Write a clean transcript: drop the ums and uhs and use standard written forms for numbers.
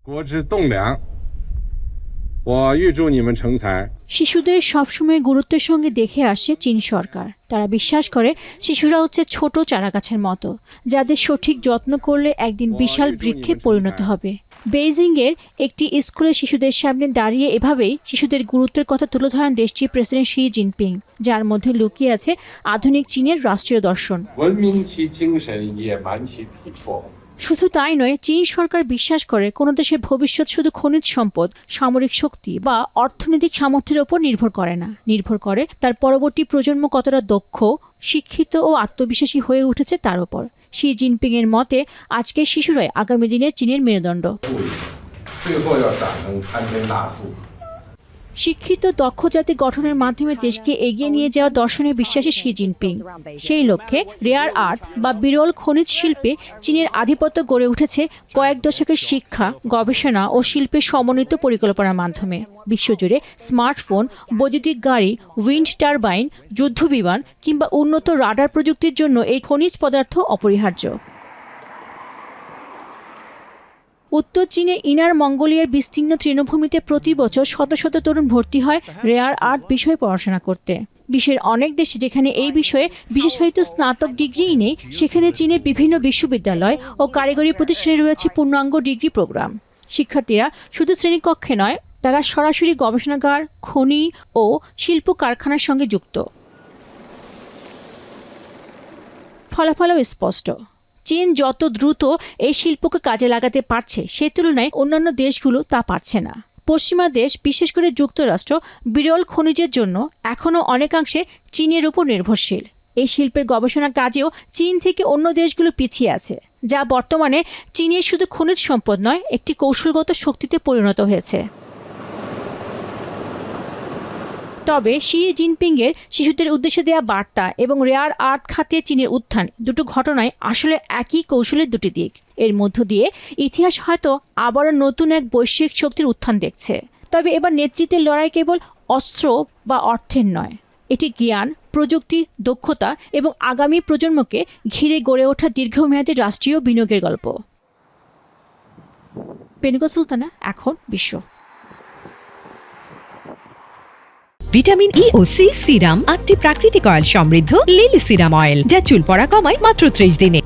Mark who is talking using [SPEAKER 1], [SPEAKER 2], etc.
[SPEAKER 1] 国之栋梁，我预祝你们成才。
[SPEAKER 2] শিশুদের সবসময় গুরুত্বের সঙ্গে দেখে আসে চীন সরকার। তারা বিশ্বাস করে শিশুরা হচ্ছে ছোট চারাগাছের মতো, যাদের সঠিক যত্ন করলে একদিন বিশাল বৃক্ষে পরিণত হবে। বেইজিংয়ের একটি স্কুলে শিশুদের সামনে দাঁড়িয়ে এভাবেই শিশুদের গুরুত্বের কথা তুলে ধরেন দেশটির প্রেসিডেন্ট শি জিনপিং, যার মধ্যে লুকিয়ে আছে আধুনিক চীনের রাষ্ট্রীয় দর্শন।
[SPEAKER 1] 文明其精神，野蛮其体魄。
[SPEAKER 2] শুধু তাই নয়, চীন সরকার বিশ্বাস করে কোনো দেশের ভবিষ্যৎ শুধু খনিজ সম্পদ, সামরিক শক্তি বা অর্থনৈতিক সামর্থ্যের ওপর নির্ভর করে না, নির্ভর করে তার পরবর্তী প্রজন্ম কতটা দক্ষ, শিক্ষিত ও আত্মবিশ্বাসী হয়ে উঠেছে তার উপর। শি জিনপিং এর মতে আজকের শিশুরাই আগামী দিনের চীনের মেরুদণ্ড।
[SPEAKER 1] 最后要长成参天大树。
[SPEAKER 2] শিক্ষিত দক্ষ জাতি গঠনের মাধ্যমে দেশকে এগিয়ে নিয়ে যাওয়া দর্শনে বিশ্বাসী শি জিনপিং। সেই লক্ষ্যে রেয়ার আর্থ বা বিরল খনিজ শিল্পে চীনের আধিপত্য গড়ে উঠেছে কয়েক দশকের শিক্ষা, গবেষণা ও শিল্পের সমন্বিত পরিকল্পনার মাধ্যমে। বিশ্বজুড়ে স্মার্টফোন, বৈদ্যুতিক গাড়ি, উইন্ড টারবাইন, যুদ্ধবিমান কিংবা উন্নত রাডার প্রযুক্তির জন্য এই খনিজ পদার্থ অপরিহার্য। উত্তর চীনে ইনার মঙ্গোলিয়ার বিস্তীর্ণ তৃণভূমিতে প্রতি বছর শত শত তরুণ ভর্তি হয় রেয়ার আর্থ বিষয়ে পড়াশোনা করতে। বিশ্বের অনেক দেশে যেখানে এই বিষয়ে বিশেষায়িত স্নাতক ডিগ্রিই নেই, সেখানে চীনের বিভিন্ন বিশ্ববিদ্যালয় ও কারিগরি প্রতিষ্ঠানে রয়েছে পূর্ণাঙ্গ ডিগ্রি প্রোগ্রাম। শিক্ষার্থীরা শুধু শ্রেণীকক্ষে নয়, তারা সরাসরি গবেষণাগার, খনি ও শিল্প কারখানার সঙ্গে যুক্ত। ফলাফলও স্পষ্ট। চীন যত দ্রুত এই শিল্পকে কাজে লাগাতে পারছে, সে তুলনায় অন্যান্য দেশগুলো তা পারছে না। পশ্চিমা দেশ, বিশেষ করে যুক্তরাষ্ট্র, বিরল খনিজের জন্য এখনও অনেকাংশে চীনের উপর নির্ভরশীল। এই শিল্পের গবেষণা কাজেও চীন থেকে অন্য দেশগুলো পিছিয়ে আছে, যা বর্তমানে চীনের শুধু খনিজ সম্পদ নয়, একটি কৌশলগত শক্তিতে পরিণত হয়েছে। তবে শি জিনপিংয়ের শিশুদের উদ্দেশ্যে দেওয়া বার্তা এবং রেয়ার আর্থ খাতে চীনের উত্থান, দুটো ঘটনায় আসলে একই কৌশলের দুটি দিক। এর মধ্য দিয়ে ইতিহাস হয়তো আবারও নতুন এক বৈশ্বিক শক্তির উত্থান দেখছে। তবে এবার নেতৃত্বের লড়াই কেবল অস্ত্র বা অর্থের নয়, এটি জ্ঞান, প্রযুক্তি, দক্ষতা এবং আগামী প্রজন্মকে ঘিরে গড়ে ওঠা দীর্ঘমেয়াদী রাষ্ট্রীয় বিনিয়োগের গল্প। পেনিকা সুলতানা, এখন বিশ্ব।
[SPEAKER 3] ভিটামিন ই ও সি সিরাম 8টি প্রাকৃতিক অয়েল সমৃদ্ধ লিলি সিরাম অয়েল, যা চুল পড়া কমায় মাত্র 30 দিনে।